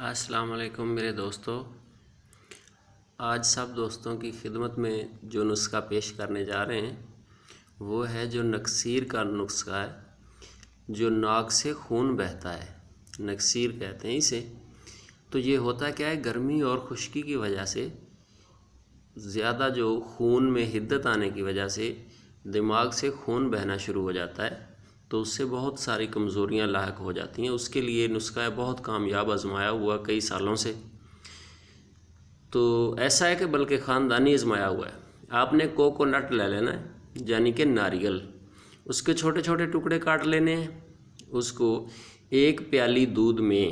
السلام علیکم میرے دوستو، آج سب دوستوں کی خدمت میں جو نسخہ پیش کرنے جا رہے ہیں وہ ہے جو نکسیر کا نسخہ ہے، جو ناک سے خون بہتا ہے، نکسیر کہتے ہیں اسے۔ تو یہ ہوتا کیا ہے، گرمی اور خشکی کی وجہ سے زیادہ جو خون میں حدت آنے کی وجہ سے دماغ سے خون بہنا شروع ہو جاتا ہے، تو اس سے بہت ساری کمزوریاں لاحق ہو جاتی ہیں۔ اس کے لیے نسخہ ہے بہت کامیاب، آزمایا ہوا کئی سالوں سے۔ تو ایسا ہے کہ بلکہ خاندانی آزمایا ہوا ہے۔ آپ نے کوکونٹ لے لینا ہے، یعنی کہ ناریل، اس کے چھوٹے چھوٹے ٹکڑے کاٹ لینے ہیں۔ اس کو ایک پیالی دودھ میں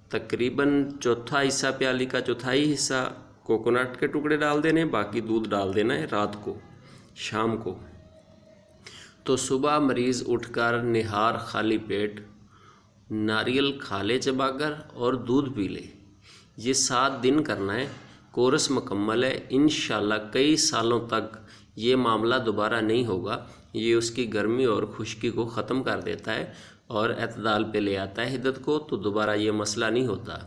تقریباً چوتھا حصہ، پیالی کا چوتھائی حصہ کوکونٹ کے ٹکڑے ڈال دینے، باقی دودھ ڈال دینا ہے رات کو، شام کو۔ تو صبح مریض اٹھ کر نہار خالی پیٹ ناریل کھا لے چبا کر اور دودھ پی لے۔ یہ 7 دن کرنا ہے، کورس مکمل ہے۔ انشاءاللہ کئی سالوں تک یہ معاملہ دوبارہ نہیں ہوگا۔ یہ اس کی گرمی اور خشکی کو ختم کر دیتا ہے اور اعتدال پہ لے آتا ہے حدت کو، تو دوبارہ یہ مسئلہ نہیں ہوتا۔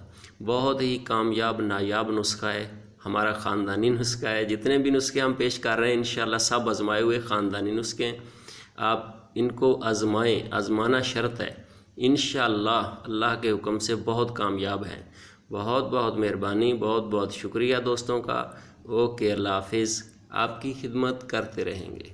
بہت ہی کامیاب نایاب نسخہ ہے، ہمارا خاندانی نسخہ ہے۔ جتنے بھی نسخے ہم پیش کر رہے ہیں انشاءاللہ سب آزمائے ہوئے خاندانی نسخے ہیں۔ آپ ان کو آزمائیں، آزمانا شرط ہے۔ انشاءاللہ اللہ کے حکم سے بہت کامیاب ہیں۔ بہت بہت مہربانی، بہت بہت شکریہ دوستوں کا۔ اوکے، اللہ حافظ، آپ کی خدمت کرتے رہیں گے۔